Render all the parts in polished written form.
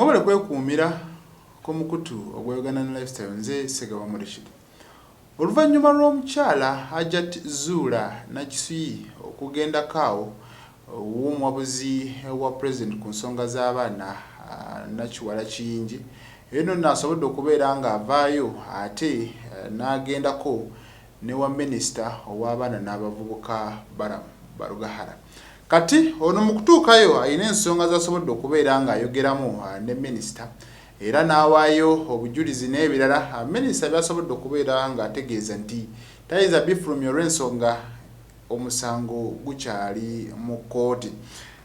Mwabale kwekuumira k'omukutu ogw'Uganda Lifestyle nze Segawa Murishid. Oluvannyuma lw'omukyala Hajjat Zuula Nakisuyi okugenda kaawo w'omuwabuzi wa President ku nsonga z'abaana Nakiwala Kiyingi eno nasobodde okubeera ng'avaayo ate n'agendako ne wa Minisita ow'abaana n'abavubuka Barugahara. Kati ono mu kutuukayo alina ensonga z'asobodde okubeera ng'ayogeramu ne Minisita era n'awaayo obujulizi n'ebirala. Minisita by'asobodde okubeera ng'ategeeza nti tayinza bifulumya olw'ensonga omusango gukyali mu kkooti.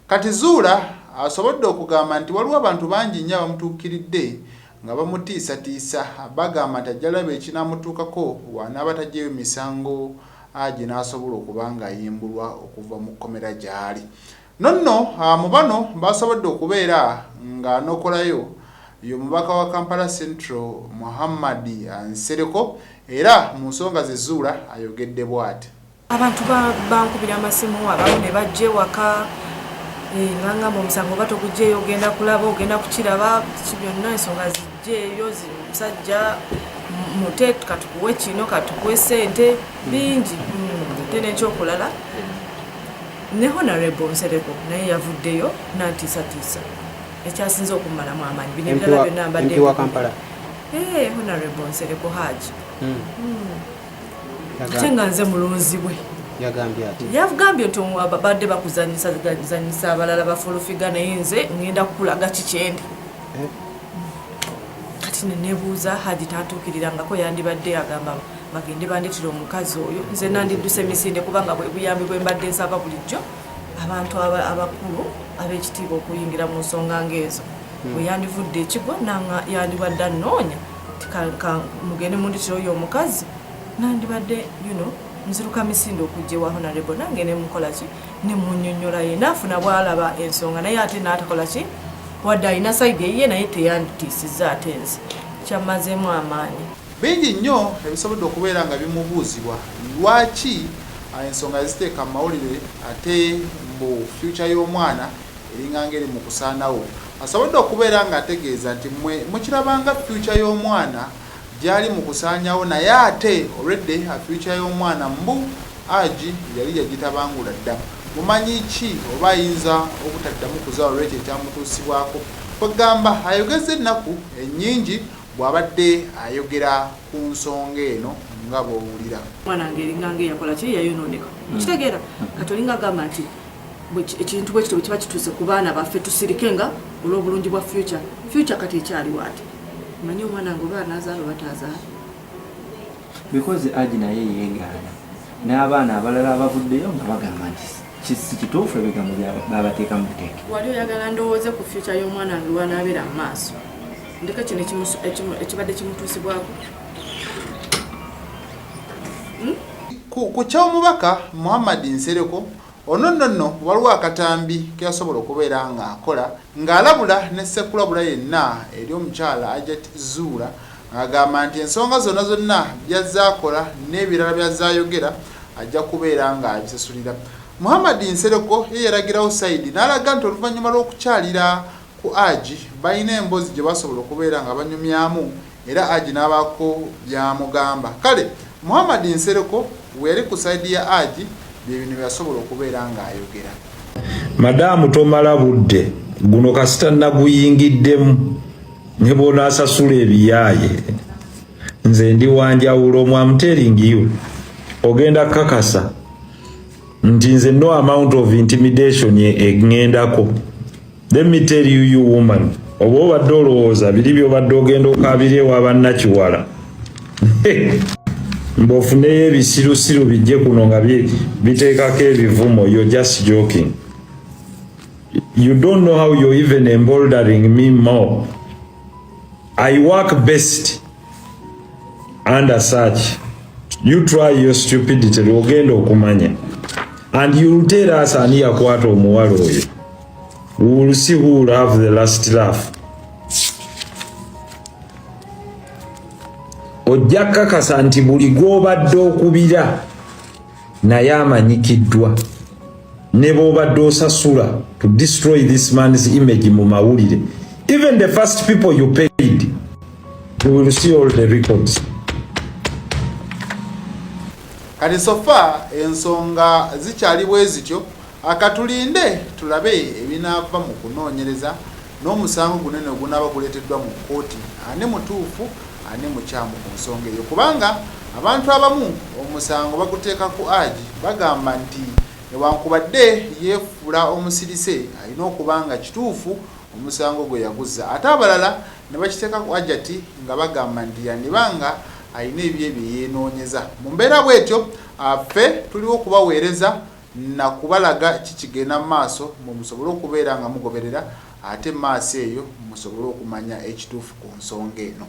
Kati Zuula asobodde okugamba nti waliwo abantu bangi nnyo abamutuukiridde nga bamutiisatiisa bagamba nti ajja laba ekinaamutuukako wanaaba taggyeyo misango gye n'asobola okuba ng'ayimbulwa okuva mu kkomera gy'ali. Nonno mu bano basobodde okubeera ng'anokolayo y'omubaka wa Kampala Central Hon Nsereko era mu nsonga ze Zuula ayogedde bw'ati. Abantu bankubira amasimu abamu ne bajja ewaka ngamba omusango batogujjeeyo ogenda kulaba ogenda kukiraba byonna ensonga zijjeeyo musajja mute katukuwe kino katukuwe ssente bingi ate n'ekyokulala ne Hon Nsereko naye yavuddeyo n'antiisatiisa ekyasinze okumalamu amaanyi bino ebirala byonna mbadde wa Kampala Hon Nsereko Haji ate nga nze mulunzi bwe yagambye nti babadde bakuzanyisa abalala bafulufiga naye nze ngenda kukulaga kikyendi. Kati nenebuuza Haji tatuukirirangako yandibadde agamba bagende bandetera omukazi oyo nze nandidduse emisinde kubanga bwe buyambi bwe mbadde nsaba bulijjo abantu abakulu ab'ekitiibwa okuyingira mu nsonga ng'ezo bwe yandivudde ekigwa yandibadde annoonya mugende mundetera oyo omukazi nandibadde nziruka misinde okujja wa Honorable nange ne mukola ki ne munnyonnyola ye naafuna bw'alaba ensonga naye ate n'atakola ki wadde alina sayidi eyiye naye teyanditiisizza ate nze kyammazeemu amaanyi. Bingi nnyo ebisobodde okubeera nga bimubuuzibwa lwaki ensonga eziteeka mu mawulire ate mbu future y'omwana eringa ngeri mu kusaanawo. Asobodde okubeera ng'ategeeza nti mukirabanga future y'omwana gyali mu kusaanyawo naye ate already future y'omwana mbu Haji yali yagitabangula dda. Mumanyi ki oba ayinza obutaddamu kuzaawo olw'ekyo ekyamutuusibwako kwegamba ayogeza ennaku ennyingi bw'abadde ayogera ku nsonga eno nga bw'owulira. Mwana wange eringa yakola ki yayonooneka kitegeera kati olinga agamba nti ekintu bwe kityo bwe kiba kituuse ku baana baffe tusirike nga olw'obulungi bwa future kati ekyaliwo ate manyi omwana wange oba anaazaala oba taazaala because Haji naye yeegaana n'abaana abalala abavuddeyo nga bagamba nti kituufu ebigambo babateeka mu buteeke. Wali oyagala ndowooze ku future y'omwana wange lwanaabeera mu maaso ndeka kino ekibadde kimutuusibwako. Ku ky'omubaka Hon Nsereko ono nno waliwo akatambi keyasobola okubeera ng'akola ng'alabula ne ssekulabula yenna eri omukyala Hajjat Zuula agamba nti ensonga zonna by'azzaakola n'ebirala by'azzaayogera ajja kubeera ng'abisasulira. Hon Nsereko ye yaragirawo sayidi n'alaga nti oluvannyuma lw'okukyalira ku Haji balina emboozi gye basobola okubeera nga banyumyamu era Haji n'abaako by'amugamba. Kale Hon Nsereko we yali ku sayidi ya Haji bino byasobola okubeera ng'ayogera. Madaamu tomala budde guno kasita naguyingiddemu ne bw'onaasasula ebiyaaye nze ndi wanjawulo omwamuteringiyo ogenda kakasa nti nze no amount of intimidation eŋŋendako. Let me tell you woman oba obadde olowooza biri by'obadde ogenda okabira ewa bannakiwala mbofuneyo ebisirusiru bijje kuno nga biteekako ebivumo. You're just joking. You don't know how you're even emboldering me more. I work best under such. You try your stupidity ogenda okumanya and you'll tell us ani yakwata omuwala oyo. We will see who will have the last laugh. Ojja kakasa nti buli gw'obadde okubira naye amanyikiddwa ne bw'obadde osasula to destroy this man's image mu mawulire Even the first people you paid, you will see all the records. Kati sofa ensonga zikyali bwe zityo, akatulinde tulabe ebinaava mu kunoonyereza n'omusango gunene ogunaaba guleeteddwa mu kkooti ani mutuufu ani mukyamu ku nsonga eyo, kubanga abantu abamu omusango baguteeka ku Haji bagamba nti newankubadde yeefuula omusirise alina okuba nga kituufu omusango gwe yaguzza, ate abalala ne bakiteeka ku Hajjat nga bagamba nti yandibanga alina ebye bye yeenoonyeza. Mu mbeera bw'etyo ffe tuliwo okubaweereza na kubalaga kikigenda mu maaso musobole okubeera nga mugoberera ate maaso eyo musobole okumanya ekituufu ku nsonga eno.